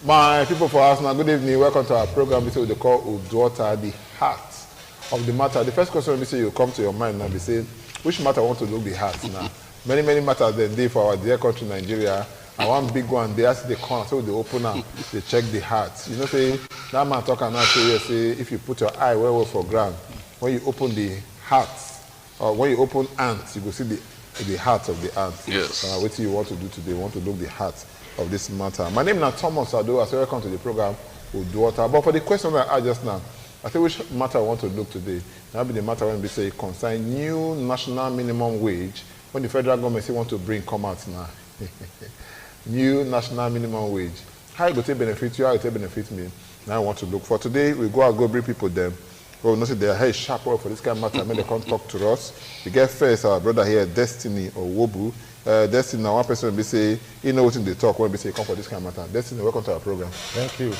My people for us now, good evening. Welcome to our program. This is what they call UDUOTA, the heart of the matter. The first question we say you come to your mind now, be saying, which matter want to look the heart now? Many matters then dey for our dear country Nigeria. And one big one, they ask the corner, so they open up, they check the heart. You know, say that man talking now say if you put your eye well for ground, when you open the heart, or when you open ants, you will see the heart of the ants. Yes. What you want to do today? You want to look the heart of this matter. My name is Thomas Ado. I say welcome to the program UDUOTA. But for the question that I asked just now, I think which matter I want to look today. That'll be the matter when we say concern new national minimum wage. When the federal government say want to bring come out now. New national minimum wage. How it will take benefit you, how it will benefit me. Now I want to look for. Today we go and go bring people them. Oh, no, say they are very sharp for this kind of matter. When they come talk to us. We get first our brother here, Destiny or Wobu. Destiny, now one person will be say, you know what they talk when we say come for this kind of matter. Destiny, welcome to our program. Thank you.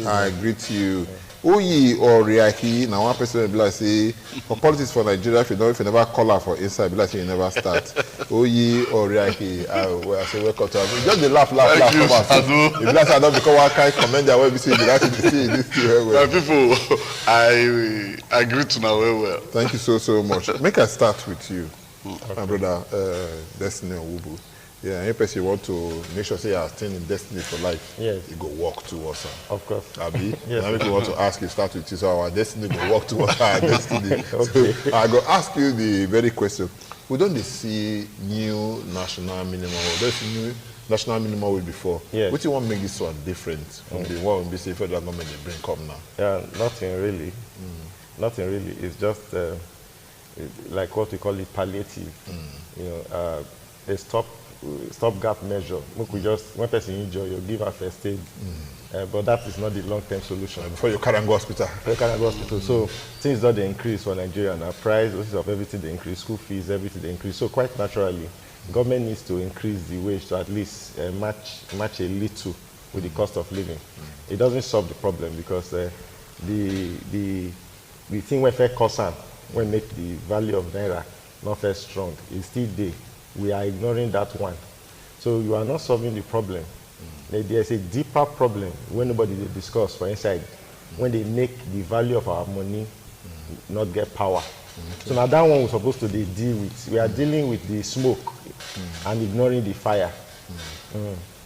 I greet you. Oyi or Riaki, now one person will be like say, for politics for Nigeria, if you never call her for inside, be like say you never start. Oyi or Riaki, I say welcome to our program. Just the laugh. If you like I don't become one kind comment that way we say you like to see this thing well. People, I greet you now well. Thank you so much. Make us start with you. My brother, Destiny Owubu. Yeah, any person you want to make sure say you are staying in destiny for life, yes, you go walk towards her. Of course. Abi? Yes. Now people want to ask you, start with you, so our destiny go walk towards our destiny. Okay. So I go ask you the very question. We don't see new national minimum wage. There's new national minimum wage before. Yes. What do you want to make this one different from the one we say federal government they bring come now? Yeah, nothing really. Nothing really. It's just like what we call it palliative. You know, a stopgap measure. We just one person injure, you give her first aid. But that is not the long-term solution. Before you carry and go hospital. So things that they increase for Nigeria now, prices of everything they increase, school fees, everything they increase. So quite naturally, government needs to increase the wage to at least match a little with the cost of living. It doesn't solve the problem because the thing we fair concern when make the value of naira not very strong is still there. We are ignoring that one. So you are not solving the problem. There's a deeper problem when nobody they discuss for inside, when they make the value of our money not get power. So now that one we're supposed to deal with. We are dealing with the smoke and ignoring the fire.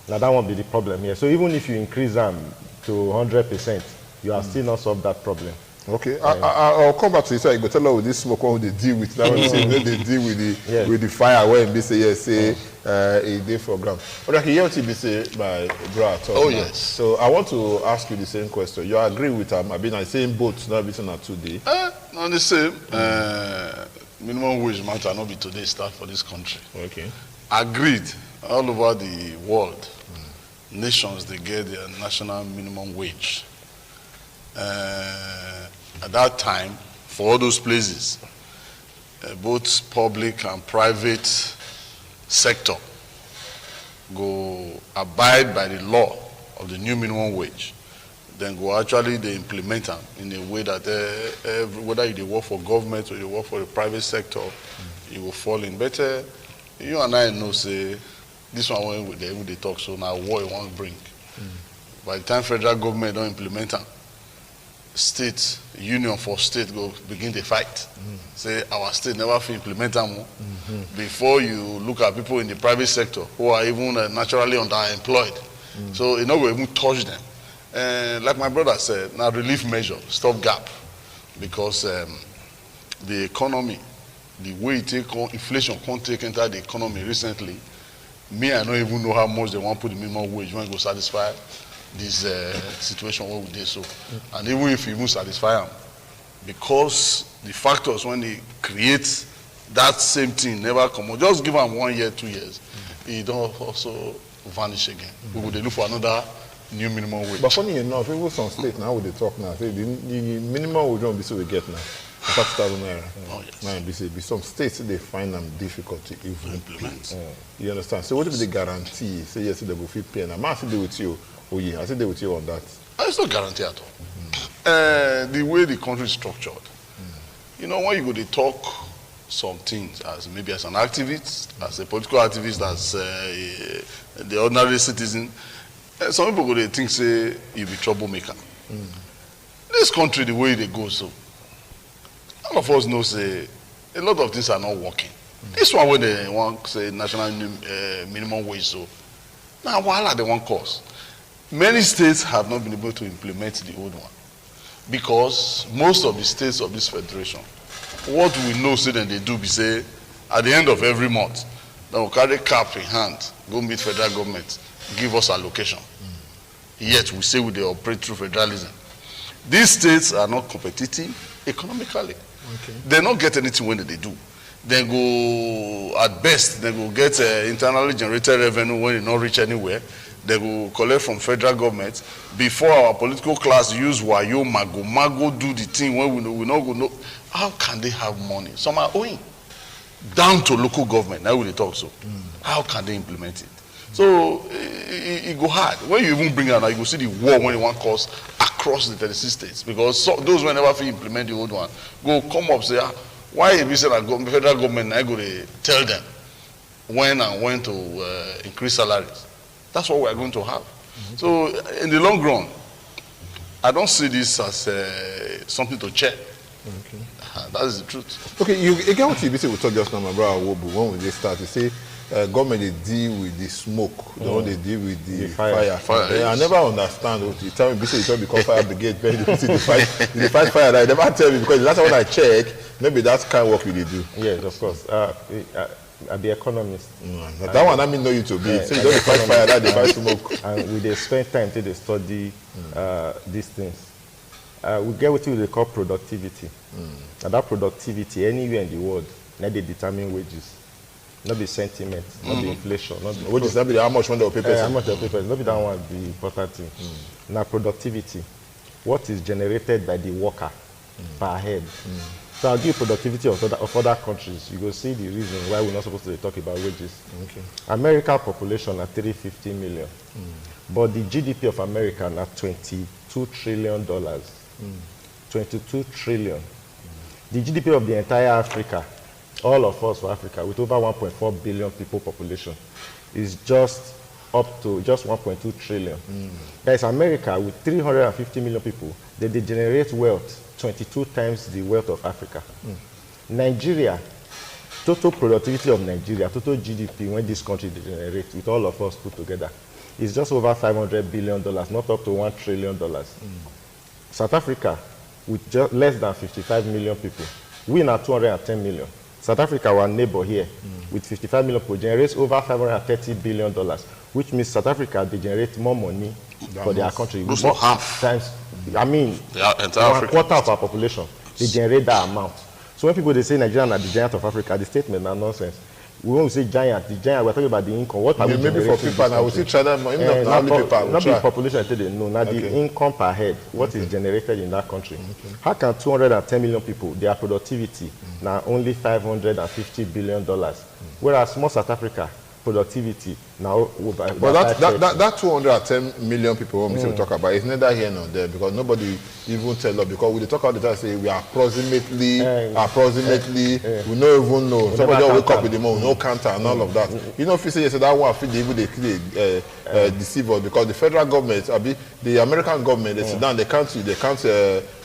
Now that won't be the problem here. So even if you increase them to 100%, you are still not solved that problem. Okay, I'll come back to you. So I go tell her with this smoke what they deal with. That one say they deal with the fire when they say yes, a day for ground. But I hear what you say by brother. Oh yes. So I want to ask you the same question. You agree with him? I've been the same boat, not between our 2 days. Not the same. Minimum wage matter not be today start for this country. Okay. Agreed. All over the world, nations they get their national minimum wage. At that time, for all those places, both public and private sector go abide by the law of the new minimum wage. Then go actually they implement them in a way that whether you work for government or you work for the private sector, you will fall in. But you and I know say this one when they talk so now what you want to bring. By the time federal government don't implement them, state union for state go begin to fight. Say our state never fit implement them before you look at people in the private sector who are even naturally underemployed. So you know we even touch them. Like my brother said, now relief measure, stop gap, because the economy, the way it take on inflation can't take enter the economy recently. Me, I don't even know how much they want to put the minimum wage when it go satisfy this situation what we did so. And even if you even satisfy them, because the factors when they create that same thing never come out, just give them 1 year, 2 years, it don't also vanish again. We will look for another new minimum wage. But funny enough, even some states now would they talk now, say the minimum wage won't be so we get now. 5,000 naira. Oh, yes. Now, be some states they find them difficult to even implement. You understand? So what if the guarantee? Say yes, they will feel pay. And I say with you. Oh yeah, I say they with you on that. It's not guarantee at all. The way the country is structured, you know, when you go to talk some things as maybe as an activist, as a political activist, as the ordinary citizen, Some people go, they think, say, you be troublemaker. This country, the way they go, so, all of us know, say, a lot of things are not working. This one, when they want, say, national minimum wage, so, now, voila, they want cause. Many states have not been able to implement the old one because most of the states of this federation, what we know, say, that they do, be say, at the end of every month, they will carry cap in hand, go meet federal government, give us allocation. Yet we say we they operate through federalism. These states are not competitive economically. Okay. They don't get anything when they do. They go, at best, they will get internally generated revenue when they not reach anywhere. They will collect from federal government. Before our political class use wayo, mago do the thing when we not go know. How can they have money? Some are owing. Down to local government, now we talk so. How can they implement it? So it go hard. When you even bring it out, you go see the war when you want cause across the 36 states. Because those who never implement the old one, go come up say, why if we say that federal government, I go to tell them when and when to increase salaries. That's what we are going to have. So in the long run, I don't see this as something to check. Okay. That is the truth. Okay, you again what you say we talk just now, my brother Wobu, when we start, you say government they deal with the smoke, they deal with the fire. I never understand what you tell me. You tell me call fire brigade, but you see the fight fire. I never tell me because the last one I check, maybe that's kind of work we do. Yes, of course. I'm the economist. That one I mean know you to be. So you don't fight fire, that they fight smoke. And we spend time to study these things. We get what they call productivity. And that productivity, anywhere in the world, now they determine wages. Not the sentiment, not the inflation. Not the wages, not be how much money they pay. How much they pay. Not be that one the important thing. Now productivity, what is generated by the worker per head. So I'll give you productivity of other countries. You go see the reason why we're not supposed to talk about wages. Okay. America population at 350 million. But the GDP of America at $22 trillion. 22 trillion. The GDP of the entire Africa, all of us for Africa, with over 1.4 billion people population, is just up to just 1.2 trillion. There's America with 350 million people, they generate wealth 22 times the wealth of Africa. Nigeria, total productivity of Nigeria, total GDP when this country generates with all of us put together, is just over $500 billion, not up to $1 trillion. South Africa, with just less than 55 million people, we now 210 million. South Africa, our neighbor here, with 55 million people, generates over $530 billion, which means South Africa, they generate more money for their country. Close to half. Times, I mean, one quarter of our population, they generate that amount. So when people they say Nigeria are the giant of Africa, the statement are nonsense. We won't say giant. The giant, we're talking about the income. What are we maybe for people now, we still try that. Not the population, no, not the income per head. What is generated in that country? How can 210 million people, their productivity now only $550 billion, whereas small South Africa productivity now. But that 210 million people when we talk about, it's neither here nor there because nobody even tell us because we talk all the time say we are approximately, we don't even know. Somebody will wake up with the money, no counter and all of that. You know, if you say yes, that one feel even they deceive us because the federal government, the American government, they sit down, they count you, they count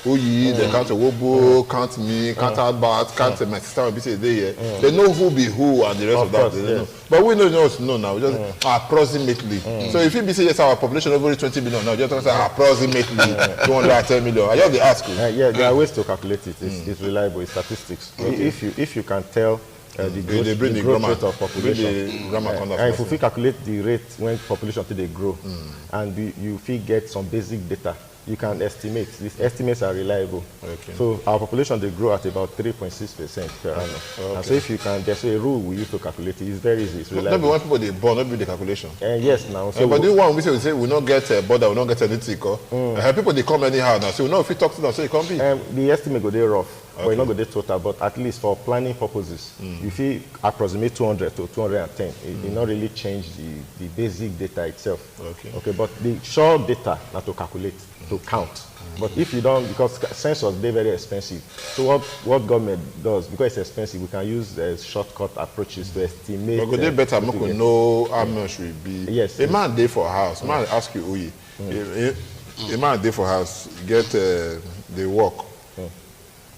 Oyi, they count Wobo, count me, count Albert, count my sister, they know who be who and the rest of that. They don't know. But we don't know now. We just approximately. So if you be say yes, our population over 20 million now, just say approximately 210 million. I just they ask you. Yeah, there are ways to calculate it. It's reliable. It's statistics. Okay. If you can tell the growth rate of population, and if you calculate the rate when population they grow, and you get some basic data, you can estimate. These estimates are reliable. Okay. So our population they grow at about 3.6% per annum. Okay. And so if you can, there's a rule we use to calculate it. It's very easy. It's reliable. Not when people they born, not be the calculation. Yes, now. So but the one we say we not get border, we not get anything. People they come anyhow now. So we know if you talk to them, so it can't be. The estimate go there rough. But you're not going to total, but at least for planning purposes, if you approximate 200 to 210, it will not really change the basic data itself. Okay, but the sure data not to calculate, to count. But if you don't, because census, they're very expensive. So what government does, because it's expensive, we can use shortcut approaches to estimate. But they better make we know how much will be. Yes. A man day for house. Man ask you, Oye. A man day for house, get they work.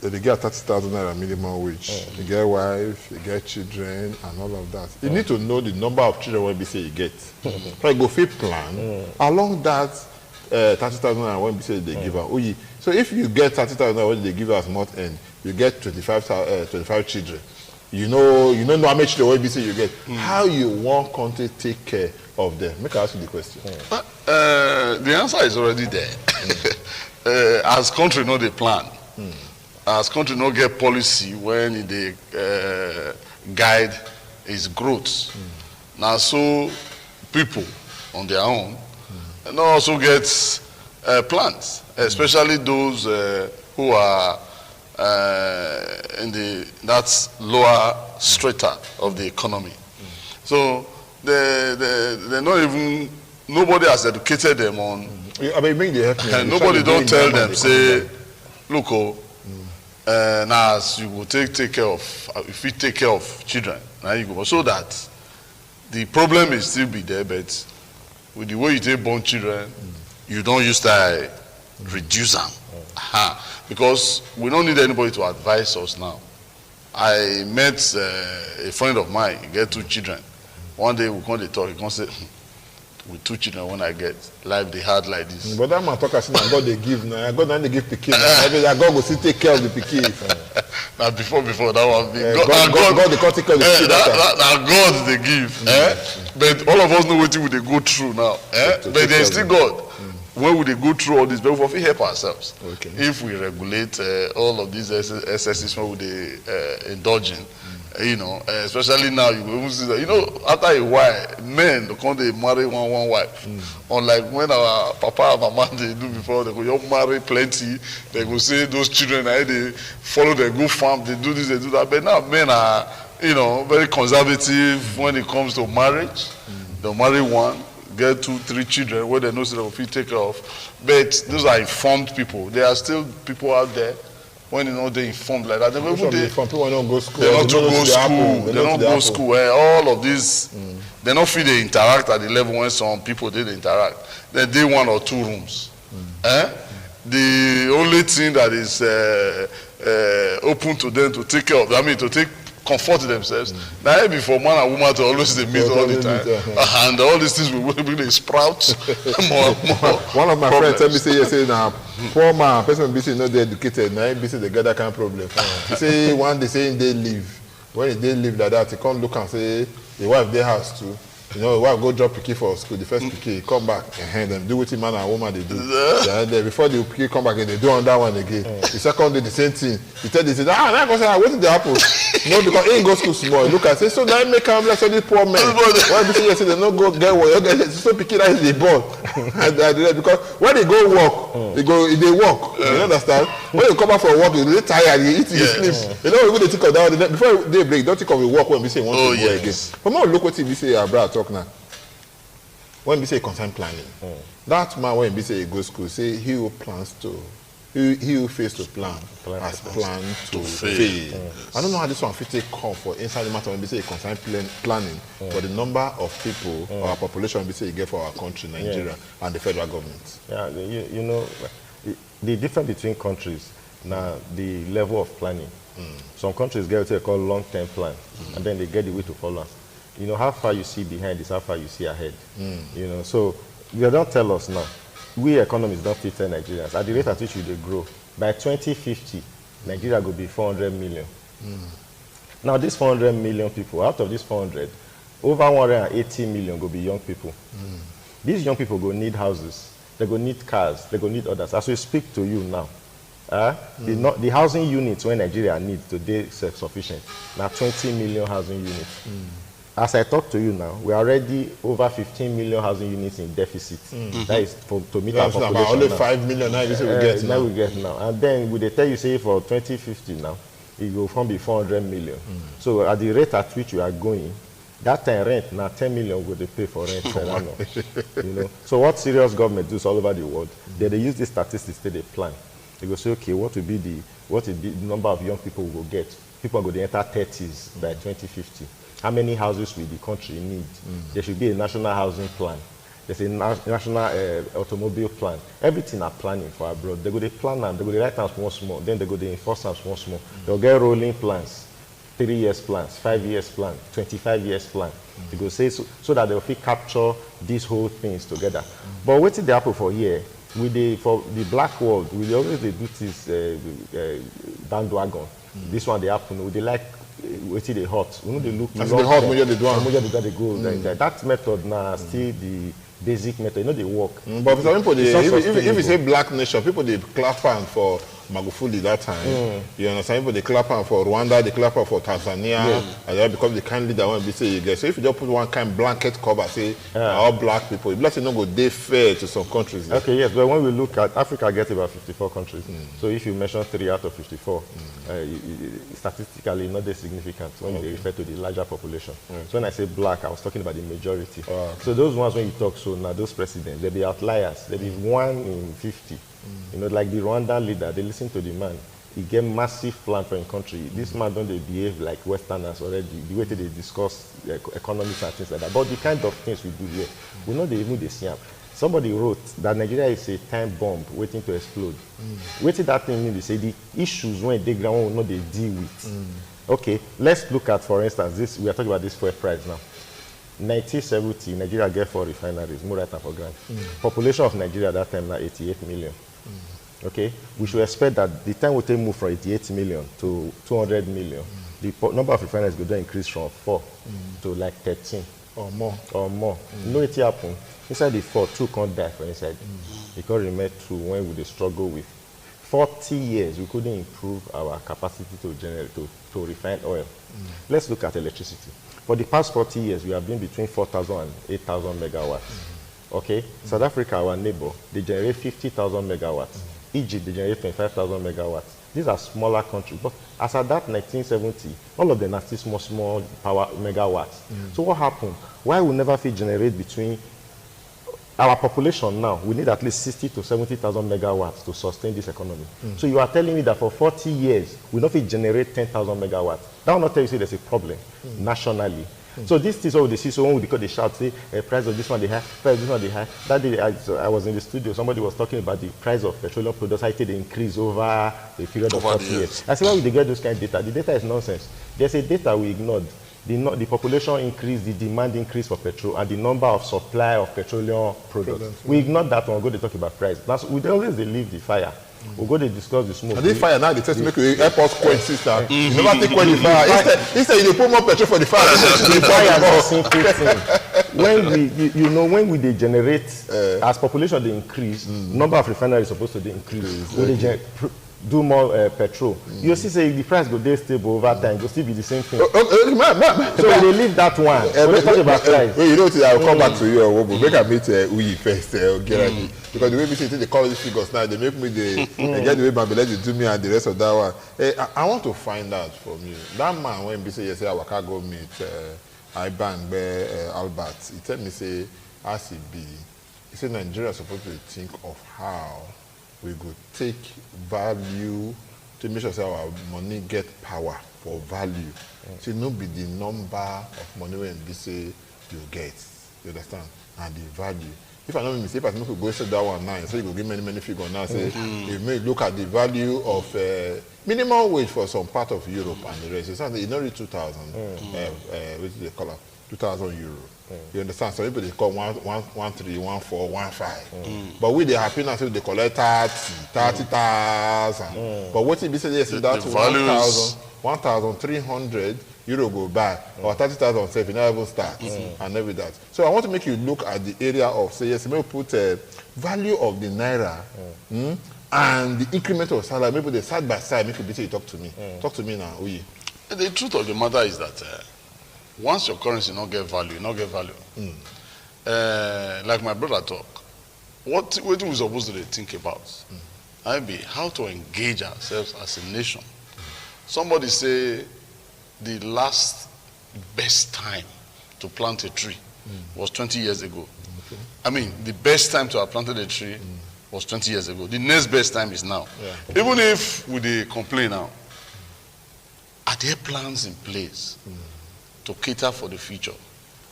They get 30,000 naira minimum wage. You get wife, you get children, and all of that. You need to know the number of children when we say you get. So you go fit plan along that 30,000 naira when we say they give out. So if you get 30,000 naira when they give out month end, you get 25 children. You know how much children when we say you get. How you want country take care of them? Make I ask you the question. The answer is already there. As country know the plan. As country no get policy when they guide its growth. Now so people on their own and also get plans, especially those who are in that lower strata of the economy. So they not even, nobody has educated them on. I mean, they help me. And nobody don't tell them, say, look, now as you will take care of, if you take care of children, now you go, so that the problem is still be there, but with the way you take born children, you don't use that reduce them. Because we don't need anybody to advise us now. I met a friend of mine, he get 2 children. One day we come to talk, he come say, with 2 children when I get life they hard like this. But that man talk as now God they give now. God now they give pikin. God will still take care of the pikin. Now before that one be God they can't take care of the pikin. Now God they give. But all of us know what we they go through now. But there's still God. When we they go through all this, but we help ourselves. Okay. If we regulate all of these excesses when we they indulge in. You know, especially now, you will see that, you know, after a while, men they marry one wife. Unlike when our papa and mama they do before, they go, you marry plenty, they go say those children, they follow their good farm, they do this, they do that. But now men are, you know, very conservative when it comes to marriage. They'll marry one, get 2, 3 children, where they know they will take care of. But those are informed people. There are still people out there. When you know they informed like that, people don't go school. They don't go school. They don't go school. All of this, they don't feel they interact at the level when some people did interact. Then they 1 or 2 rooms. The only thing that is open to them to take care of, to take comfort themselves. Now, before man and woman to always they meet all the time, and all these things will really sprout more. One of my friends tell me say yes, now poor man, person be not they educated, now be say they get that kind of problem. He say one day saying they leave. When they leave like that, he come look and say the wife their house too. You know, wife go drop picky for school, the first picky, come back and them do what man and woman they do. Then before the picky come back and they do on that one again. The second day the same thing. He tell this, now go say, what did happen? No, because he ain't go school small. Look and say, so now make him like all these poor men. Why be say they don't go get work? So picky that is the ball. Because when they go work, they walk. You understand? When you come back for work, you really tired, you eat, you sleep. You know, when they think of that before they break, don't think of the work when we say want to go again. But now look what we say abroad. Now, when we say concern planning, that man when we say he goes school, say he who plans to, he who fails to plan has planned to fail. I don't know how this one fit take come for inside the matter when we say concern planning, but the number of people or our population we say you get for our country, Nigeria, and the federal government. Yeah, you know, the difference between countries now, the level of planning. Some countries get what they call long-term plan, and then they get the way to follow. You know, how far you see behind is how far you see ahead. You know, so they don't tell us now. We economists don't fit Nigerians. At the rate at which they grow, by 2050, Nigeria will be 400 million. Now, these 400 million people, out of these 400, over 180 million will be young people. These young people will need houses. They will need cars. They will need others. As we speak to you now, the housing units when Nigeria needs today self-sufficient. Now, 20 million housing units. As I talk to you now, we are already over 15 million housing units in deficit. That is to meet our population. About only 5 million now, we get now. And then would they tell you, say, for 2050 now, it will from be 400 million. So at the rate at which you are going, That time rent, now 10 million would they pay for rent. You know? So what serious government does all over the world, they use these statistics to they plan. They go say, okay, what will be the number of young people we will get? People are going to enter 30s by 2050. How many houses will the country need? There should be a national housing plan. There's a national automobile plan. Everything are planning for abroad. They go to plan and they go to write down small. Then they go to enforce them small. They'll get rolling plans, 3 years plans, 5 years plan, 25 years plan. They go say so that they'll capture these whole things together. But what's the apple for here? For the black world, we always do this bandwagon. This one they happen. They like waiting they hot. You know they look. That's the hot when they do. They go. That method now still the basic method. You know they work. But for some people, if you say black nation, people they clap hand for Magufuli that time. You understand? People they clap hand for Rwanda, they clap hand for Tanzania, and that becomes the kind leader when we say you get. So if you just put one kind blanket cover, say all black people, black people no go they fair to some countries. Okay, yes, but when we look at Africa, gets about 54 countries. So if you mention 3 out of 54, statistically not that significant when you refer to the larger population. So when I say black, I was talking about the majority. So those ones when you talk, so now those presidents, they be outliers. They be 1 in 50. You know, like the Rwandan leader, they listen to the man. He get massive plan for a country. This man don't they behave like Westerners already. The way they discuss economics and things like that. But the kind of things we do here, we know they even they see. Somebody wrote that Nigeria is a time bomb waiting to explode. Waiting that thing mean they say the issues when they ground will not they deal with. Okay, let's look at, for instance, this. We are talking about this fuel price now. 1970, Nigeria get 4 refineries, more right for grant. Population of Nigeria at that time now 88 million. Okay, we should expect that the time will take move from 88 million to 200 million. The number of refineries will then increase from 4 to like 13 or more. You know what happened? Inside the 4, 2 can't die for inside. Because remain 2 when we they struggle with 40 years, we couldn't improve our capacity to generate to refine oil. Let's look at electricity. For the past 40 years, we have been between 4,000 and 8,000 megawatts. Okay, South Africa, our neighbor, they generate 50,000 megawatts. Egypt, they generate 25,000 megawatts. These are smaller countries, but as at that 1970, all of them are still small power megawatts. So what happened? Why we never fit generate between our population now? We need at least 60 to 70,000 megawatts to sustain this economy. So you are telling me that for 40 years, we not fit generate 10,000 megawatts. That will not tell you there's a problem nationally. So this is all they see. So when they shout, say, price of this one they high, price of this one they high. That day I was in the studio, somebody was talking about the price of petroleum products, how they increase over a period of 40 years. I said, why would they get those kind of data? The data is nonsense. There's a data we ignored. The population increase, the demand increase for petrol, and the number of supply of petroleum products. We ignored that one. We go to talk about price. We always leave the fire. We go to discuss the smoke. And this fire now, the test make you help us quench, sister. You never take quench the fire. Instead you put more petrol for the fire. The fire is a simple thing. When when we degenerate, as population they increase, number of refineries supposed to increase. They do more petrol. You see, say the price go stable over time, go still be the same thing. So they leave that one. We talk about price. Well, you know, I will come back to you. Make I meet Uyi first, okay? Because the way we say they call these figures now, they make me they get the way Babylon they do me and the rest of that one. I want to find out from you. That man when we say yes, I can go meet Iban Albert. He tell me say as it be. He said Nigeria is supposed to think of how we could take value to make sure that our money get power for value. So no be the number of money when we say you get. You understand? And the value. If I don't mistake, I think we go say that one now. So you go give many figures now. Say you may look at the value of minimum wage for some part of Europe and the rest. It's not only 2,000. Which they call it 2,000 euro. You understand? So people they call 1,300, 1,400, 1500. But we they happy now so they collect 30,000. But what if you say yes, that's 1,300 euro go by or 30,000 say if you never even start and every that. So I want to make you look at the area of say yes, maybe put value of the naira and the increment of salary. Maybe they side by side. Make you say you talk to me. Talk to me now, Uyi. The truth of the matter is that once your currency not get value, you not get value. Like my brother talk, what we supposed to think about? I be how to engage ourselves as a nation. Somebody say the last best time to plant a tree was 20 years ago. Okay. I mean, the best time to have planted a tree was 20 years ago. The next best time is now. Yeah. Even if we complain now, are there plans in place to cater for the future?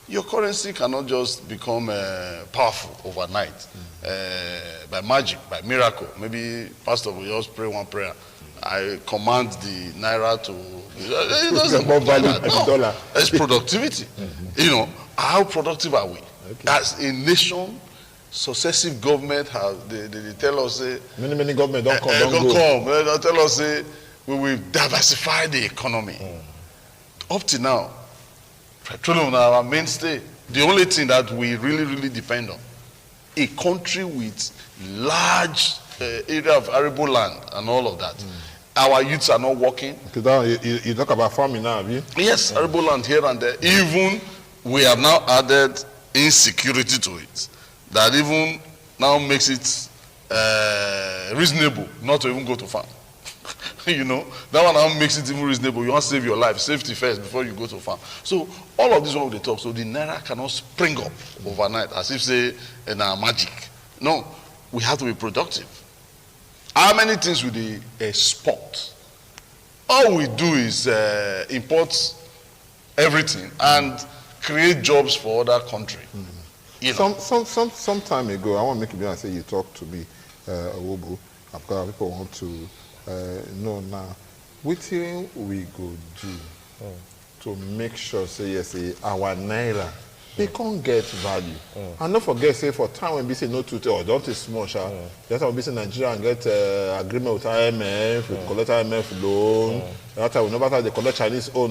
Your currency cannot just become powerful overnight by magic, by miracle. Maybe pastor will just pray one prayer. I command the naira to. It doesn't more value than dollar. It's productivity. You know, how productive are we? Okay. As a nation, successive government has they tell us many government don't come. They tell us we will diversify the economy. Up to now, petroleum is our mainstay. The only thing that we really depend on, a country with large area of arable land and all of that. Our youths are not working. You talk about farming now, have you? Yes, arable land here and there. Even we have now added insecurity to it. That even now makes it reasonable not to even go to farm. You know, that one now makes it even reasonable. You want to save your life, safety first before you go to farm. So all of this is what they talk. So the naira cannot spring up overnight as if say in magic. No, we have to be productive. How many things will they export? All we do is import everything and create jobs for other countries. You know? Some time ago, I want to make it be and say you talked to me, Owobo, because people want to know now. What thing we go do to make sure, say yes, our naira they can't get value. And don't forget, say for time when we say no to or don't is small, that's how we say Nigeria and get agreement with IMF, we collect IMF loan. That time we know about they collect Chinese own,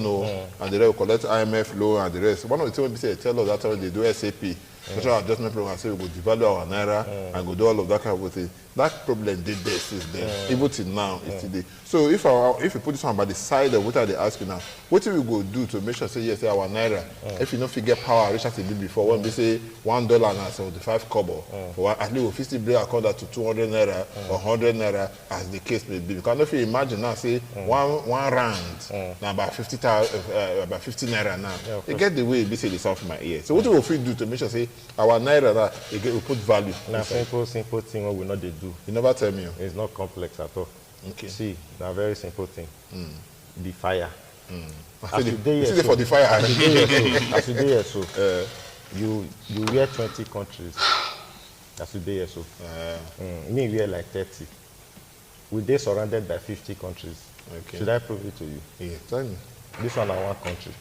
and the rest will collect IMF loan and the rest. One of the things we say they tell us that time they do SAP, social adjustment program, say we go devalue our naira and go do all of that kind of thing. That problem did there since then. Even till now, it's today. So if you put this one by the side of what they ask you now, what do we go do to make sure say yes, our naira? If you don't figure power, reach as it did before, when we say $1 and 75 kobo, or at least 50 billion account that to 200 naira or 100 naira, as the case may be. Because if you imagine now, say one rand, now about 50 naira now, you get the way it be say the sound from my ear. So what do we do to make sure say our naira that we put value? Now simple thing what we not they do. You never tell me. It's not complex at all. Okay. See, a very simple thing. The fire. As today, for the fire. As today, so you wear 20 countries. As today, so me wear like 30. We're surrounded by 50 countries. Okay. Should I prove it to you? Yeah, tell me. This one is one country.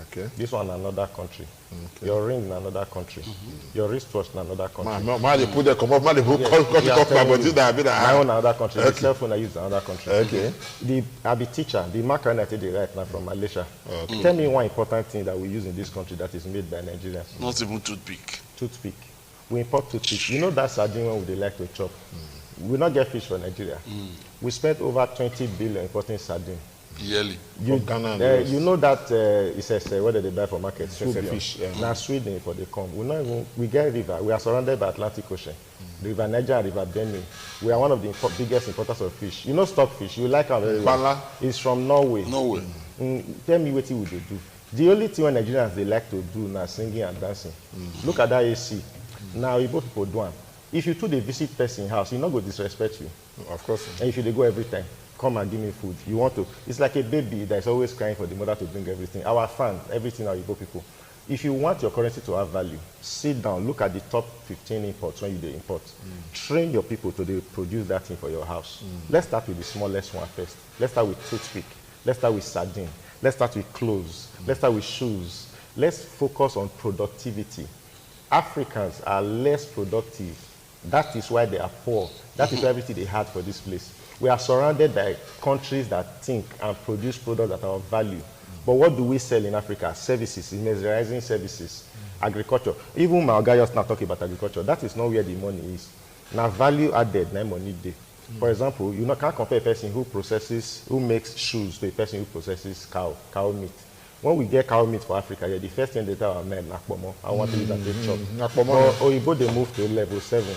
Okay. This one another country. Okay. Your ring in another country. Your wristwatch in another country. Man, they put the come up, man, they put my own another country. Okay. The cell phone I use in another country. Okay. I be teacher. The marker I take right now from Malaysia. Okay. Tell me one important thing that we use in this country that is made by Nigerians. Not even toothpick. Toothpick. We import toothpick. You know that sardine one they like to chop. We not get fish for Nigeria. We spent over 20 billion importing sardine. Yearly. You know that it says what did they buy for market? Fish. Now Sweden for the come. We get river. We are surrounded by Atlantic Ocean. River Niger and River Benue. We are one of the biggest importers of fish. You know stockfish. You like our very well. It's from Norway. Tell me what would they do? The only thing when Nigerians they like to do now singing and dancing. Look at that AC. Now Igbo people do one. If you they visit person house, you're not going to disrespect you. Of course. And if they go every time, come and give me food. You want to. It's like a baby that is always crying for the mother to bring everything. Our fans, everything are Igbo people. If you want your currency to have value, sit down, look at the top 15 imports when you import. Train your people to produce that thing for your house. Let's start with the smallest one first. Let's start with toothpick. Let's start with sardine. Let's start with clothes. Let's start with shoes. Let's focus on productivity. Africans are less productive. That is why they are poor. That is everything they had for this place. We are surrounded by countries that think and produce products that are of value. But what do we sell in Africa? Services, mesmerizing services, agriculture. Even my guy just now talking about agriculture. That is not where the money is. Now value added, no money there. For example, you can't compare a person who makes shoes to a person who processes cow meat. When we get cow meat for Africa, the first thing they tell our men, I want to use that they chop. Or they move to level 7.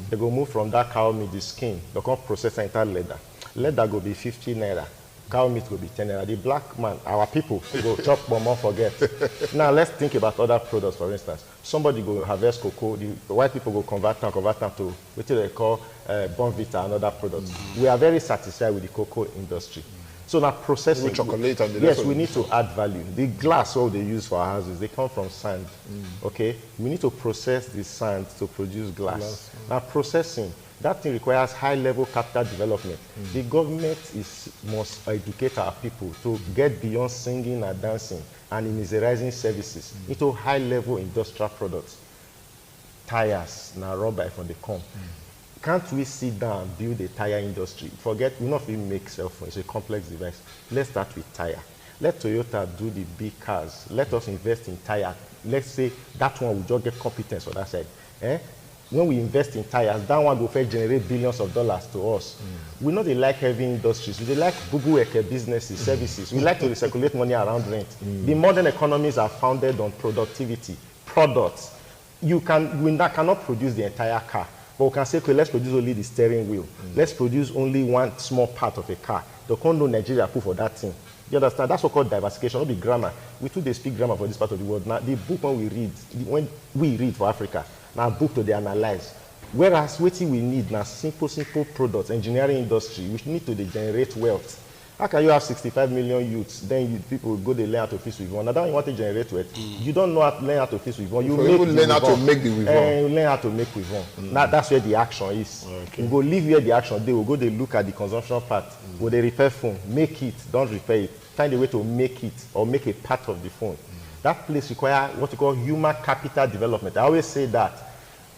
They go move from that cow meat, the skin, they come process entire leather. Leather go be 50 naira. cow meat will be 10 naira. The black man, our people, go chop more forget. Now let's think about other products, for instance. Somebody go harvest cocoa, the white people go convert them to what they call Bonvita and other products. We are very satisfied with the cocoa industry. So now processing, with chocolate and the yes, rest we of need to add value. The glass all they use for our houses, they come from sand. Okay, we need to process the sand to produce glass. Now processing, that thing requires high-level capital development. The government must educate our people to get beyond singing and dancing and immunizing services into high-level industrial products. Tires, now rubber from the come. Can't we sit down and build a tire industry? Forget, we not even make cell phones, it's a complex device. Let's start with tire. Let Toyota do the big cars. Let us invest in tire. Let's say that one will just get competence on that side. When we invest in tires, that one will first generate billions of dollars to us. We know they like heavy industries. We like bubu businesses, services. We like to recirculate money around rent. The modern economies are founded on productivity, products. We cannot produce the entire car. But we can say, okay, let's produce only the steering wheel. Let's produce only one small part of a car. The condo Nigeria put for that thing. You understand? That's what called diversification, not the grammar. We too they speak grammar for this part of the world. Now the book when we read for Africa, now book to they analyze. Whereas what we need now simple products, engineering industry, which need to generate wealth. How can you have 65 million youths, then people go they learn how to fish with one? Now that you want to generate wealth, you don't know how to learn how to fish with one. You learn how to make the weavon. You learn how to make weavon. Now that's where the action is. Okay. You go live where the action, they will go they look at the consumption part. Go they repair phone, make it, don't repair it. Find a way to make it or make a part of the phone. That place requires what you call human capital development. I always say that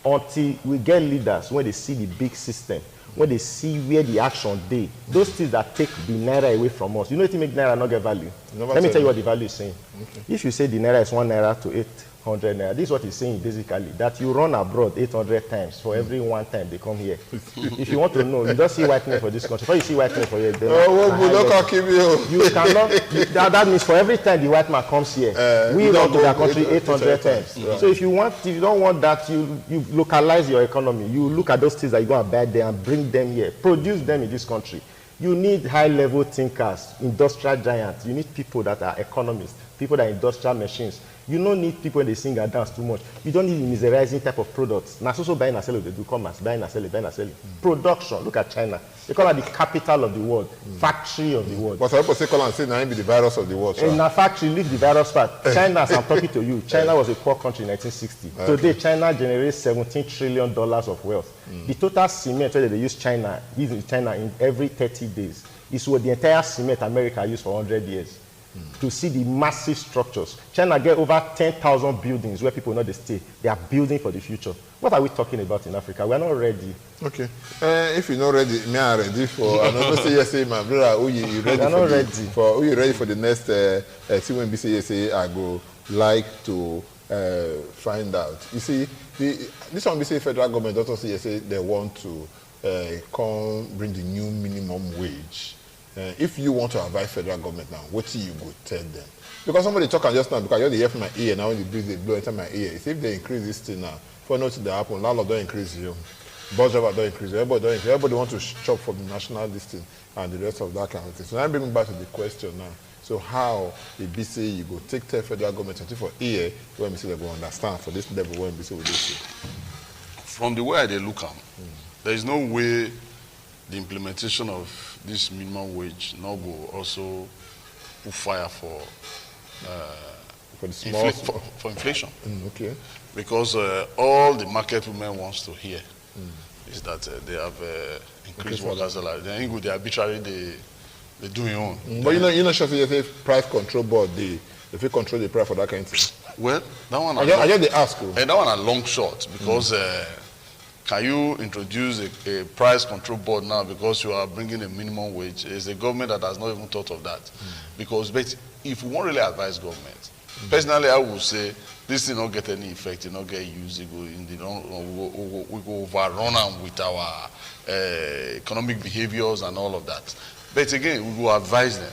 until we get leaders, when they see the big system, when they see where the action day, those things that take the naira away from us. You know what make naira not get value? Let me tell you what the value is saying. Okay. If you say the naira is 1 naira to 800 naira, this is what it's saying basically, that you run abroad 800 times for every one time they come here. If you want to know, you don't see white men for this country. Before you see white men for here, you cannot, that means for every time the white man comes here, we run to their country 800 times. Yeah. So if you don't want that, you localize your economy. You look at those things that you go and buy there and bring them here, produce them in this country. You need high-level thinkers, industrial giants. You need people that are economists, people that are industrial machines. You don't need people when they sing and dance too much. You don't need miserizing type of products. Now, so buying and selling, they do commerce, buying and selling. Production, look at China. They call it the capital of the world, factory of the world. But some people say, call and say, now be the virus of the world. In a factory, leave the virus part. China, as I'm talking to you, China was a poor country in 1960. Okay. Today, China generates $17 trillion of wealth. The total cement that they use in China in every 30 days is what the entire cement America used for 100 years. To see the massive structures. China get over 10,000 buildings where people know they stay. They are building for the future. What are we talking about in Africa? We are not ready. Okay. If you're not ready, me I'm ready for. I know say yes, say my brother. You ready? We are not ready. You ready for the next? See when BC yes, I go like to find out. You see, this one BC federal government also say yes, they want to come bring the new minimum wage. If you want to advise federal government now, what do you go tell them? Because somebody talking just now, because I hear the hear from my ear, now when the breeze they blow into my ear. If they increase this thing now, for nothing that happen, landlord don't increase you, bus driver don't increase you, everybody don't increase. Everybody want to shop for the national listing and the rest of that kind of thing. So I'm bringing back to the question now. So how the BC you go take the federal government until for ear when we say they go understand for this level when BC will do so? From the way they look at, there is no way the implementation of this minimum wage now go also put fire for the small for inflation. Okay. Because all the market women wants to hear is that they have increased worker salary. They ain't good. They arbitrarily they do it on. But you know, sure say price control board if you control the price for that kind of thing. Well, that one I just they ask you. And that one a long shot because. Can you introduce a price control board now because you are bringing a minimum wage? It's a government that has not even thought of that. Because but if we want really advise government, personally I would say this will not get any effect, it will not get used, we go overrun them with our economic behaviors and all of that. But again, we will advise them.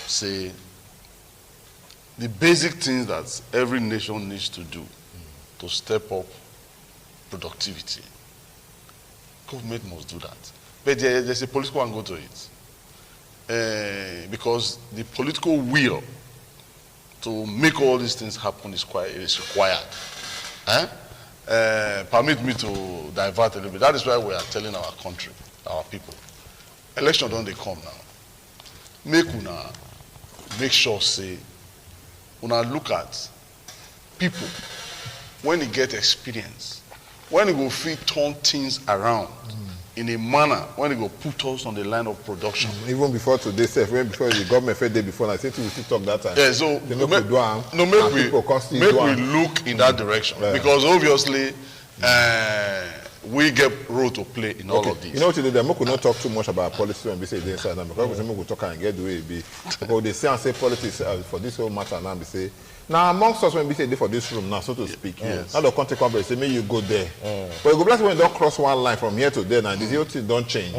Say the basic things that every nation needs to do to step up productivity. Government must do that. But there's a political angle to it. because the political will to make all these things happen is required. Permit me to divert a little bit. That is why we are telling our country, our people, election don't they come now. Make sure say, una look at people when you get experience, when you go fit turn things around in a manner when you go put us on the line of production. Even before today, even before the government fed day before, I think we still talk that time. Yeah, so make we look in that direction because obviously we get role to play in all of these. You know today, the could not talk too much about policy when we say inside now because we talk and get the way it be. Because they say and say politics for this whole matter now we say. Now amongst us when we say they for this room now, so to speak. Yes. Now the contact company say, may you go there. But you go bless when you don't cross one line from here to there now, this whole thing don't change.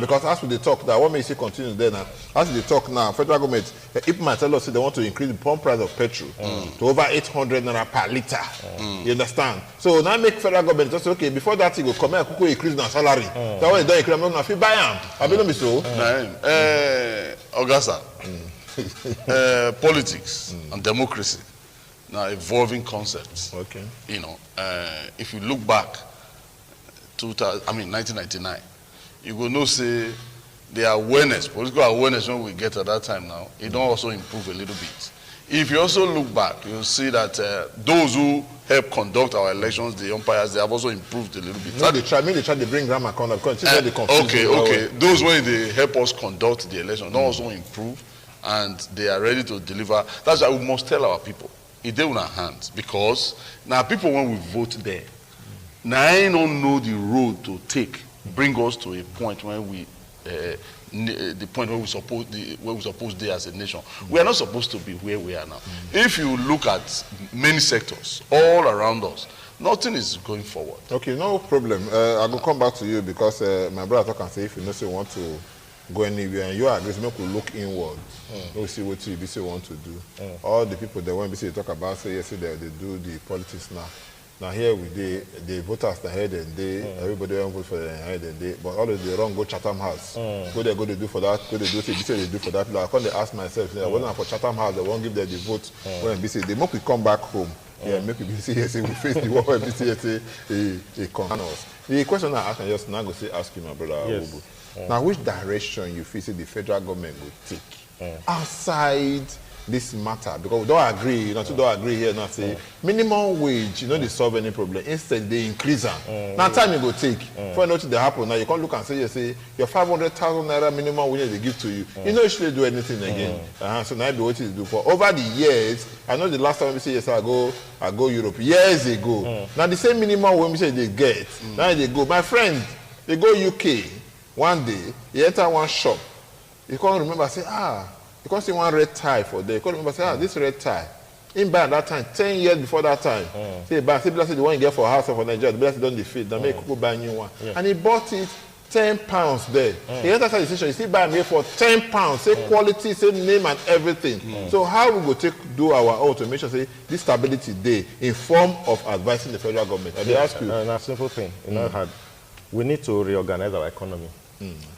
Because as we they talk that what may you see continue there now. As they talk now, federal government, if might tell us they want to increase the pump price of petrol to over 800 naira per liter. You understand? So now make federal government just say, okay, before that you go come here, could increase their salary. That way they don't increase, I'm not going to buy them. I mean, so. Augusta. Politics and democracy now evolving concepts. Okay. You know, if you look back to 1999, you will know say the awareness, political awareness when we get at that time now, it don't also improve a little bit. If you also look back, you'll see that those who help conduct our elections, the umpires, they have also improved a little bit. No, they try to bring grammar conduct because they confuse. Okay. Those when they help us conduct the election, don't also improve. And they are ready to deliver. That's why we must tell our people, it's in our hands. Because now people, when we vote there, now I don't know the road to take, bring us to a point when we, the point where we supposed to be as a nation. We are not supposed to be where we are now. If you look at many sectors all around us, nothing is going forward. Okay, no problem. I will come back to you because my brother can say if you know say want to go anywhere and you agree, make we look inward. We see what you want to do. All the people that want to talk about say yes, they do the politics now. Now here with the voters the head and day, everybody want vote for the head and day, but all of the wrong go Chatham House. Go there, go to do for that, go to do they do for that. I can't ask myself, I wasn't for Chatham House, they won't give them the vote when they say they make we come back home. Yeah, make we see we face the war when we see a concern. The question I ask and just now go say ask you, my brother. Yes. Now, which direction you feel the federal government will take outside this matter? Because we don't agree, you know, don't agree here, not say minimum wage, you know, they solve any problem. Instead, they increase them. Now, time you go take. For nothing that happen, now you can't look and say, you say, your 500,000 naira minimum wage they give to you. You know, you shouldn't do anything again. So now, be what you do for over the years. I know the last time we say, yes, I go Europe years ago. Now, the same minimum when we say they get, now they go. My friend, they go UK. One day, he enter one shop. He can't remember, say, you can't see one red tie for there. You can't remember, say, this red tie. In by that time, 10 years before that time. Say, the one you get for a house or for Nigeria, the blessed don't defeat. They make people buy a new one. And he bought it £10 there. He entered the station, you see, buy me for £10. Say quality, say name and everything. So how we go do our automation, say, this stability day in form of advising the federal government? And they ask you. A simple thing, hard. We need to reorganize our economy.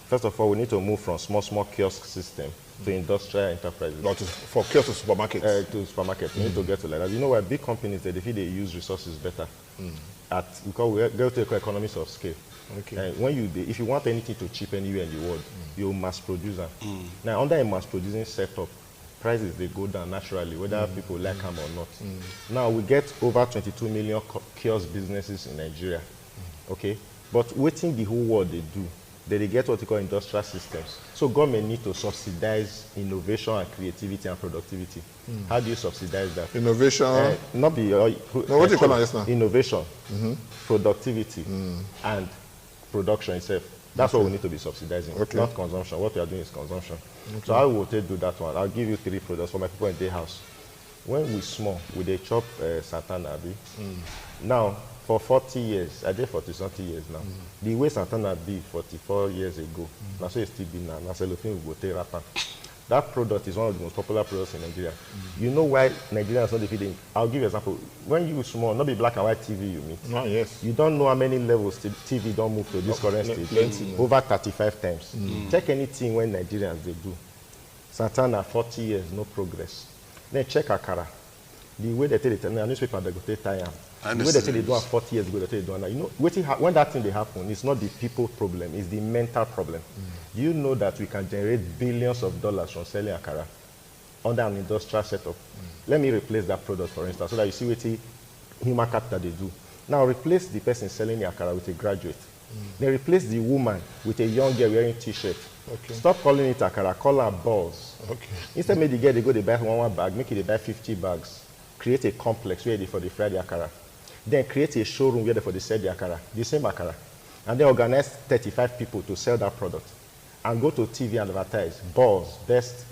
First of all, we need to move from small kiosk system to industrial enterprises. Not for kiosk to supermarkets. To supermarket. We need to get to like that. You know why big companies they feel they use resources better. Because we go to economies of scale. Okay. If you want anything to cheap anywhere in the world, you mass produce them. Now under a mass producing setup, prices they go down naturally, whether people like them or not. Now we get over 22 million kiosk businesses in Nigeria. Okay. But waiting the whole world they get what we call industrial systems. So government need to subsidize innovation and creativity and productivity. How do you subsidize that? Innovation? What do you call it just now? Innovation, productivity, and production itself. That's what we need to be subsidizing, not consumption. What we are doing is consumption. So how will they do that one? I'll give you 3 products for my people in their house. When we small, we they chop Santana. Now, for 40 years, I did 40-something years now. The way Santana be 44 years ago, that's so it still be now. Now cellophane will go take rapper. That product is one of the most popular products in Nigeria. You know why Nigerians not feeding? I'll give you an example. When you small, not be black and white TV you meet. No, yes. You don't know how many levels TV don't move to this current stage. Over 35 times. Check anything when Nigerians they do. Santana, 40 years, no progress. Then check Akara. The way they tell it, and the newspaper they go take time. The way they tell they do 40 years ago, they tell they do now. You know, when that thing they happen, it's not the people problem, it's the mental problem. You know that we can generate billions of dollars from selling Akara under an industrial setup. Let me replace that product, for instance, so that you see what the human capital they do. Now replace the person selling the Akara with a graduate. Then replace the woman with a young girl wearing t-shirt. Okay. Stop calling it Akara, call her balls. Okay. Instead, make the girl they go they buy one bag, make it they buy 50 bags. Create a complex where they for the Friday Akara. Then create a showroom where they for the sell the Akara, the same Akara. And then organize 35 people to sell that product. And go to TV and advertise balls, best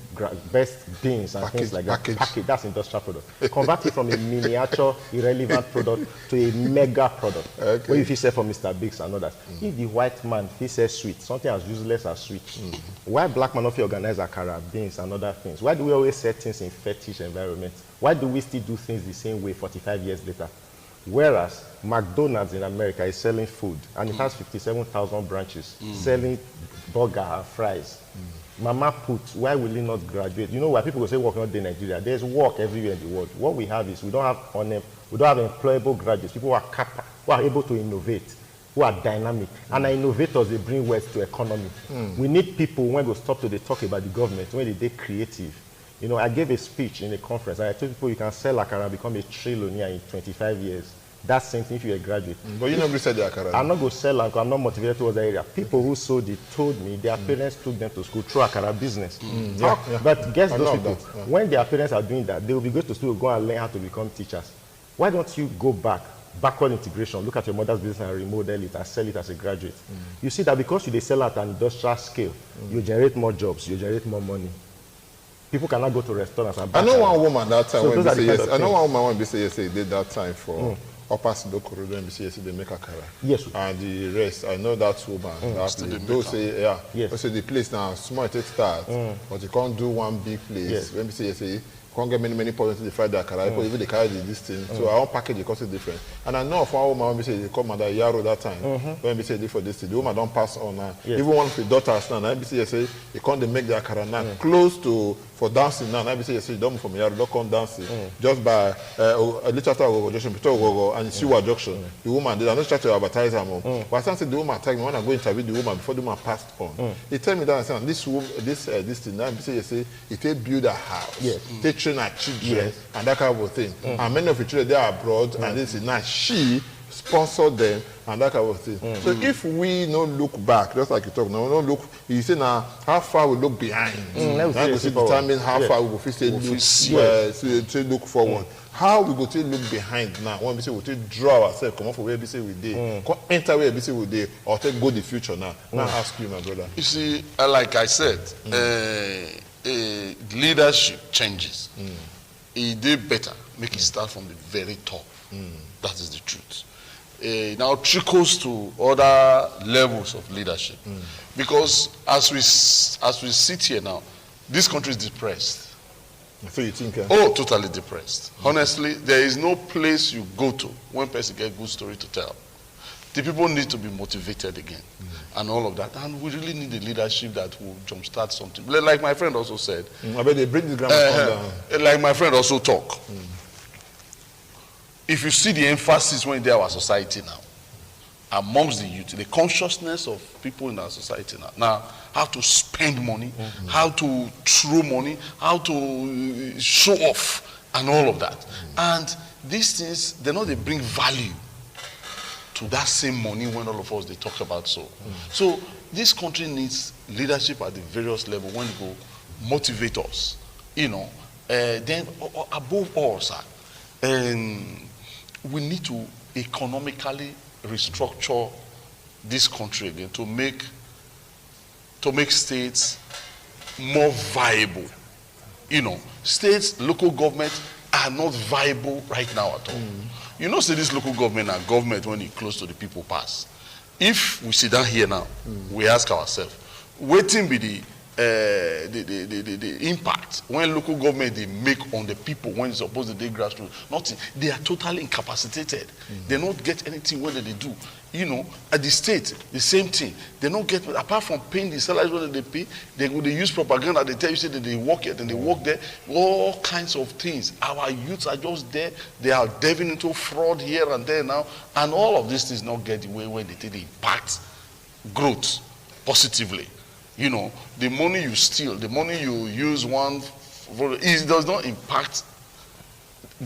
beans and things like that. Package, that's industrial product. Convert it from a miniature, irrelevant product to a mega product. Okay. Where if you sell for Mr. Biggs and others. If the white man, he says sweet, something as useless as sweet. Why black man not organize Akara, beans and other things? Why do we always set things in fetish environments? Why do we still do things the same way 45 years later? Whereas McDonald's in America is selling food and it has 57,000 branches selling burger and fries. Mama Put, why will he not graduate? You know why people will say work not in Nigeria? There's work everywhere in the world. What we have is we don't have employable graduates, people who are able to innovate, who are dynamic. And our innovators, they bring wealth to economy. We need people when we stop to talk about the government, when they creative. You know, I gave a speech in a conference and I told people you can sell Akara and become a trillionaire in 25 years. That's same thing if you're a graduate. But you never said the Akara. I'm not going to sell Akara, I'm not motivated towards that area. People who sold it told me their parents took them to school through Akara business. But guess those people, when their parents are doing that, they will be going to school, go and learn how to become teachers. Why don't you go backward integration, look at your mother's business and remodel it and sell it as a graduate? You see that because you sell at an industrial scale, you generate more jobs, you generate more money. People cannot go to restaurants and buy. I know one woman that time when they say yes. I know one woman when they say yes, they did that time for Upper Sidokoro, when they say yes, they make Akara. Yes. And the rest, I know that woman. Those say, yeah. Yes. So the place now, small it starts, but you can't do one big place. Yes. When we say yes, can't get many problems to the Friday Akara. People even they carry this thing. So our own package the cost is different. And I know of one woman when we say they come under Yaro that time. When we say they for this thing, the woman don't pass on now. Even one of the daughters now, when we say yes, they can't make the Akara now close to for dancing now. When we say yes, you don't from Yaro, don't come dancing. Just by a little after Ogo junction, between Ogo and Siwa junction. The woman did. I not try to advertise her mom. But I said the woman tag me when I go interview the woman before the woman passed on. He tell me that I said this woman, this thing. Now we say yes, it build a house. They train our children and that kind of thing. And many of the children they are abroad and this is now she sponsored them and that kind of thing. So if we don't look back, just like you talk, no, don't look. You say now how far we look behind. Now we see determine how far we go look forward. How we go to look behind now when we say we take draw ourselves, come off where we say we did, enter where we say we did, or take go the future now. Now ask you, my brother. You see, like I said, leadership changes. It did better. Make it start from the very top. That is the truth. Now trickles to other levels of leadership, because as we sit here now, this country is depressed. So you think? Oh, totally depressed. Honestly, there is no place you go to when person get a good story to tell. The people need to be motivated again, and all of that. And we really need a leadership that will jumpstart something. Like my friend also said. I bet they bring the grammar down. Like my friend also talk. If you see the emphasis when in our society now, amongst the youth, the consciousness of people in our society now how to spend money, how to throw money, how to show off, and all of that. And these things, they bring value to that same money when all of us they talk about so. So this country needs leadership at the various levels when they go motivate us, you know. Then above all, sir, we need to economically restructure this country again to make states more viable. You know, states, local governments are not viable right now at all. You know, say this local government and government when it close to the people pass. If we sit down here now, we ask ourselves, waiting be the the impact when local government they make on the people when it's supposed to do grassroots. Nothing. They are totally incapacitated. They don't get anything whether they do. You know, at the state, the same thing. They don't get, apart from paying the salaries whether they pay, they use propaganda. They tell you say that they work here, then they work there. All kinds of things. Our youths are just there. They are delving into fraud here and there now, and all of these things not get the way when they take the impact growth positively. You know, the money you steal, the money you use it does not impact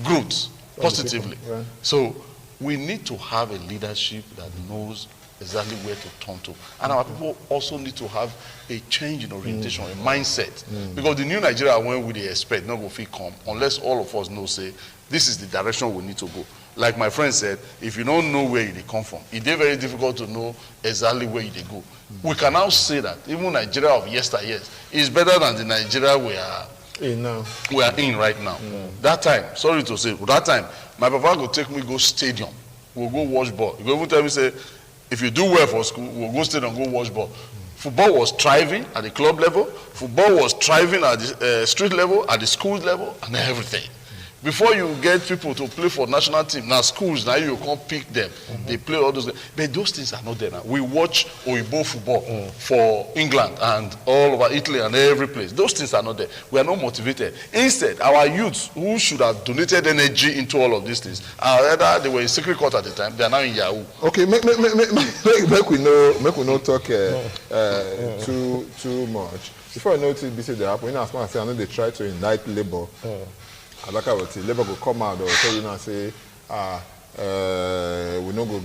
growth positively. Right. So we need to have a leadership that knows exactly where to turn to. And our people also need to have a change in orientation, a mindset. Because the new Nigeria, when we expect, not go fit come, unless all of us know, say, this is the direction we need to go. Like my friend said, if you don't know where they come from, it's very difficult to know exactly where they go. We can now say that even Nigeria of yesteryears is better than the Nigeria we are in right now. That time, sorry to say, that time, my papa go take me go stadium. We'll go watch ball. He go even tell me, say, if you do well for school, we'll go stadium and go watch ball. Football was thriving at the club level. Football was thriving at the street level, at the school level, and everything. Before you get people to play for national team, now schools, now you can't pick them. They play all those things. But those things are not there now. We watch Oyibo football for England and all over Italy and every place. Those things are not there. We are not motivated. Instead, our youths who should have donated energy into all of these things, either they were in secret court at the time, they are now in Yahoo. Okay, make we not talk too much. Before I know it, be said they happen. As I say, I know they try to indict labor. Labor will come out or tell you now say, we no go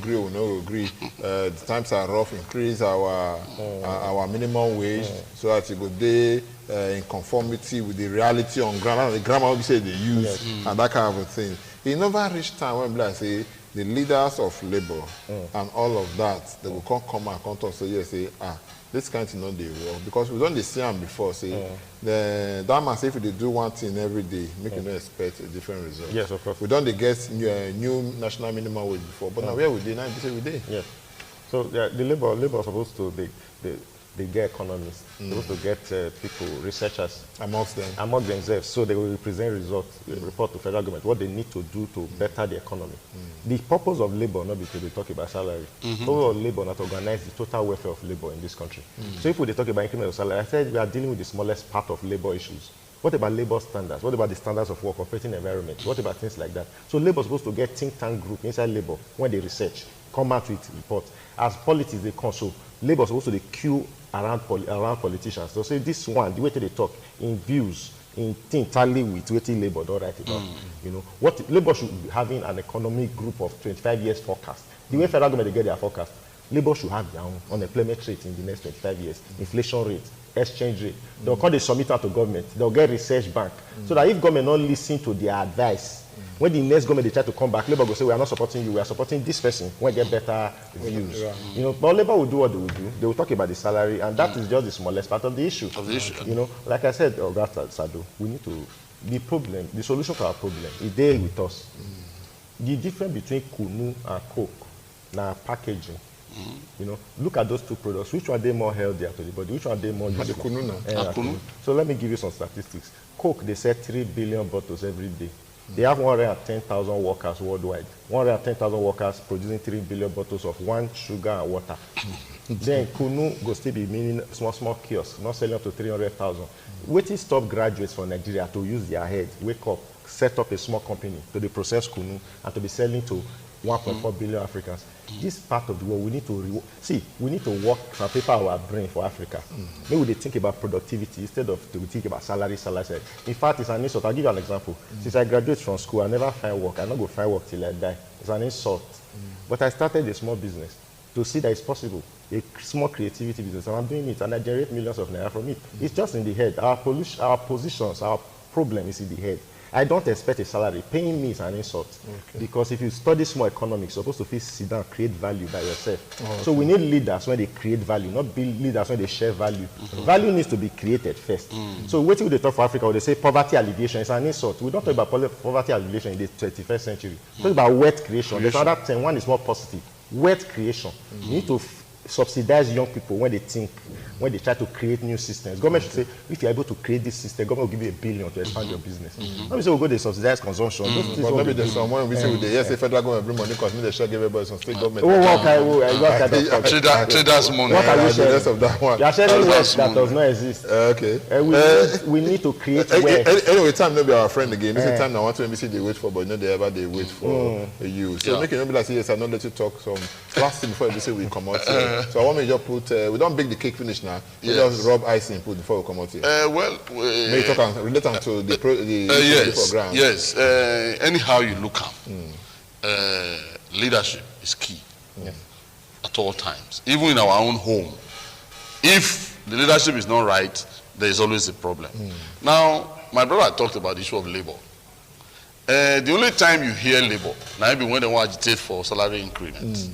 agree. The times are rough. Increase our minimum wage so that it go be in conformity with the reality on ground. The grammar we say they use and that kind of thing. It never reach time when I say the leaders of labor and all of that they will come and come to us say this kind of thing not dey work because we don't see them before. Say that man say if they do one thing every day, make you not expect a different result. Yes, of course. We don't get new national minimum wage before, but now where we did now we say we did. Yes. So the labor are supposed to they get economists, supposed to get people, researchers among themselves, so they will present results, report to federal government what they need to do to better the economy. The purpose of labor not be to talk about salary. The purpose of labor not to organize the total welfare of labor in this country. So if we talk about increment of salary, I said we are dealing with the smallest part of labor issues. What about labor standards? What about the standards of work, operating environment? What about things like that? So labor is supposed to get think tank group inside labor when they research, come out with reports. As politics they come, so labor is supposed to queue around politicians. So say this one, the way they talk, in views, in thing tally with what labor don't write about. You know, what labor should be having an economic group of 25 years forecast. The way federal government they get their forecast, labor should have their own unemployment rate in the next 25 years, inflation rate, exchange rate. They'll call the submitter to government. They'll get research bank. So that if government not listen to their advice, when the next government they try to come back, labor will say, we are not supporting you, we are supporting this person when they get better views. You know, but labor will do what they will do. They will talk about the salary, and that is just the smallest part of the issue. You know, like I said, Sado, we need to, the solution to our problem is there with us. The difference between Kunu and Coke, now packaging. You know, look at those two products. Which one are they more healthier to the body? Which one are they more useful? So let me give you some statistics. Coke, they sell 3 billion bottles every day. They have 110,000 workers worldwide. 110,000 workers producing 3 billion bottles of wine, sugar, and water. Then Kunu go still be meaning small kiosks, not selling up to 300,000. Waiting stop graduates from Nigeria to use their head, wake up, set up a small company to the process Kunu and to be selling to 1.4 billion Africans. This part of the world, we need to we need to work and prepare our brain for Africa. Maybe they think about productivity instead of to think about salary. In fact, it's an insult. I'll give you an example. Since I graduated from school, I never find work. I not go find work till I die. It's an insult. But I started a small business to see that it's possible. A small creativity business, and I'm doing it, and I generate millions of naira from it. It's just in the head. Our positions, our problem is in the head. I don't expect a salary. Paying me is an insult. Because if you study small economics, you're supposed to sit down and create value by yourself. So we need leaders when they create value, not be leaders when they share value. Value needs to be created first. So waiting with the talk for Africa, when they say poverty alleviation, it's an insult. We don't talk about poverty alleviation in the 21st century. We talk about wealth creation. There's another term, one is more positive. Wealth creation. You need to subsidize young people when they think, when they try to create new systems. Government should say, if you're able to create this system, government will give you $1 billion to expand your business. Let me say we'll go to subsidize consumption. But maybe there's someone we say with the yes, federal government bring money because they should give everybody some state government. Traders money. What are you sharing? The rest of that one. You are sharing wealth that does not exist. Okay. We need to create wealth. Anyway, time no be our friend again. This is time I want to see they wait for, but they wait for you. So make it not be like yes, I don't let you talk some last thing before we say we come out here. So I want me to just put we don't bake the cake finish now. We just rub icing put before we come out here. Maybe talk and relate them to the program. Yes. Anyhow you look at leadership is key at all times, even in our own home. If the leadership is not right, there is always a problem. Now, my brother talked about the issue of labor. The only time you hear labor, now maybe when they want to agitate for salary increments,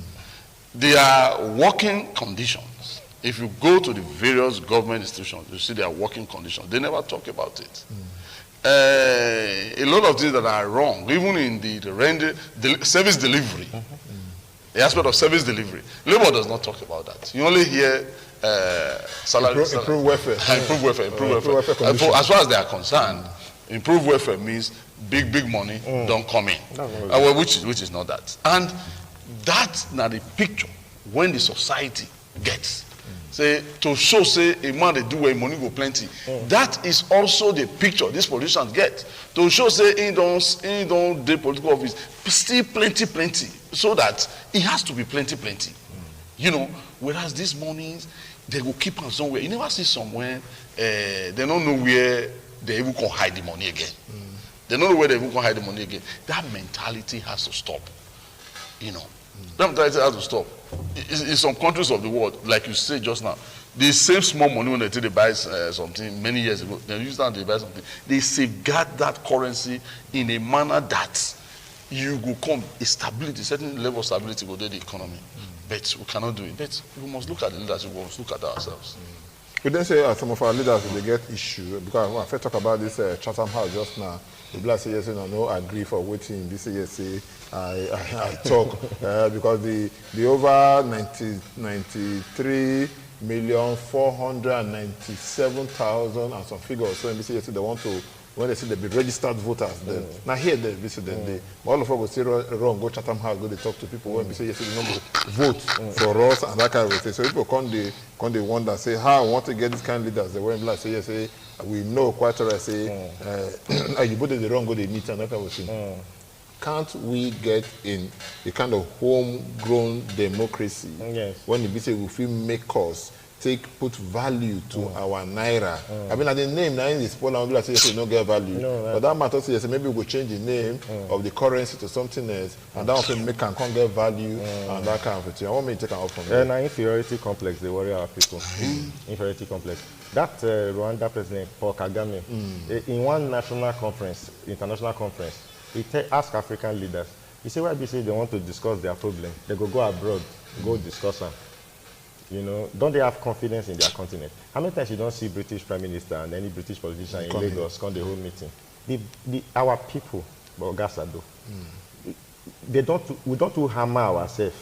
they are working conditions. If you go to the various government institutions, you see their working conditions. They never talk about it. A lot of things that are wrong, even in the service delivery, the aspect of service delivery, labor does not talk about that. You only hear salary, improve welfare. Improve welfare. As far as they are concerned, improve welfare means big money don't come in, which is not that. And that's not the picture when the society gets. Say to show say a man they do where money go plenty. That is also the picture these politicians get. To show say he don't do political office still plenty, so that it has to be plenty. You know, whereas these monies they will keep on somewhere. You never see somewhere they don't know where they even can hide the money again. They don't know where they even can hide the money again. That mentality has to stop. You know. That mentality has to stop. In some countries of the world, like you said just now, they save small money when they buy something many years ago. They use that to buy something. They safeguard that currency in a manner that you go come a stability, certain level of stability go to the economy. But we cannot do it. But we must look at the leadership. We must look at ourselves. We then say some of our leaders they get issue because when I first talk about this Chatham House just now, the black say yes, no agree for waiting. This yes, say I talk because the over 93,497,000 and some figures. So NBC yes, they want to when they say they be registered voters. Now here they visit them. All of us will say wrong. Go Chatham House. Go they talk to people. When we say yes, they don't go vote for us and that kind of thing. So people come they wonder say how I want to get this kind of leaders. They went like say yes, say we know quite right. Say you put the wrong. Go they meet and that kind of thing. Can't we get in a kind of homegrown democracy when the say we feel make us put value to our naira? I mean, at the name now in this Poland, people say no get value. But that matter says maybe we will change the name of the currency to something else, and that will make can get value and that kind of thing. I want me to take an up from there. Now inferiority complex, they worry our people. Inferiority complex. That Rwanda president Paul Kagame, in one international conference, he asked African leaders. He said, "Why they say they want to discuss their problem? They go abroad, go discuss them." You know, don't they have confidence in their continent? How many times you don't see British Prime Minister and any British politician in Lagos come the whole meeting? Our people, Bogasado, we don't do hammer ourselves.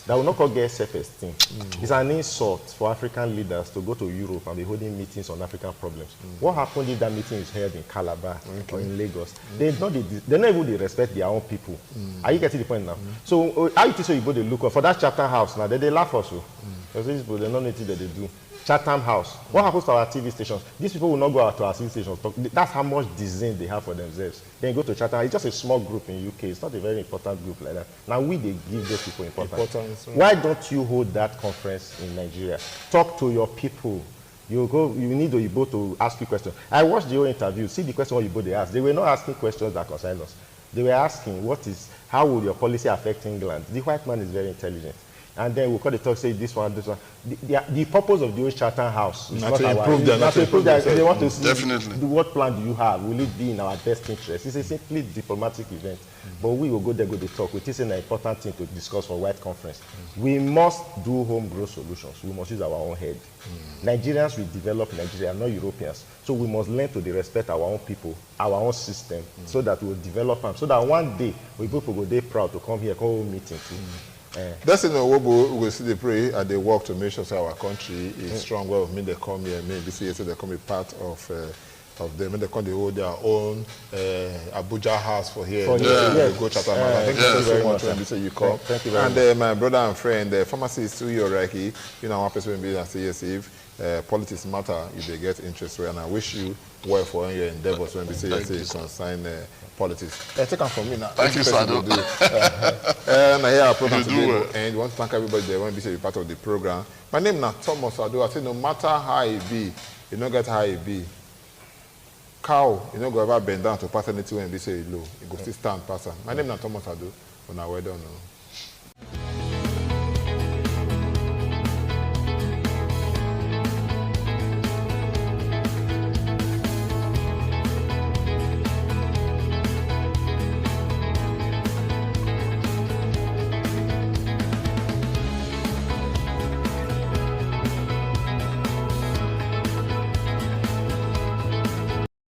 That will not get self-esteem. It's an insult for African leaders to go to Europe and be holding meetings on African problems. What happened if that meeting is held in Calabar or in Lagos? They not even respect their own people. Are you getting the point now? So how you think so you go to look for that Chatham House now? They laugh also. Because these people, they don't know anything that they do. Chatham House. What happens to our TV stations? These people will not go out to our TV stations. That's how much disdain they have for themselves. Then go to Chatham. It's just a small group in UK. It's not a very important group like that. Now they give those people importance. Why don't you hold that conference in Nigeria? Talk to your people. You need Oyibo to ask you questions. I watched the whole interview. See the question Oyibo they asked. They were not asking questions that concern us. They were asking, how will your policy affect England? The white man is very intelligent. And then we call the talk, say this one. The purpose of the old Chatham House is not to improve their. They want to see what plan do you have? Will it be in our best interest? It's a simply diplomatic event. But we will go there, go to talk. It is an important thing to discuss for White Conference. We must do homegrown solutions. We must use our own head. Nigerians will develop Nigeria, not Europeans. So we must learn to respect our own people, our own system, so that we will develop them. So that one day, we people will be proud to come here, come home meeting too. That's in Owobo, we see the pray and they work to make sure that our country is strong. Well, they come here, maybe see they come be part of them, and they come they hold their own Abuja house for here. Yes. Go chat about. Thank you so much when you say you come. Thank you very much. And my brother and friend, the pharmacist Uyoraki, you know, one person will be and say yes if politics matter if they get interested, and I wish you well for your endeavors when we say yes if concern politics. Take them from me now. Thank you, Sado. And I hear our program today and we want to thank everybody there when we say be part of the program. My name is Thomas Sado. I say no matter how it be, you don't get how it be. Cow, you don't go ever bend down to pass anything when we say low. You go still stand pass. My name is Thomas Sado. When I well done.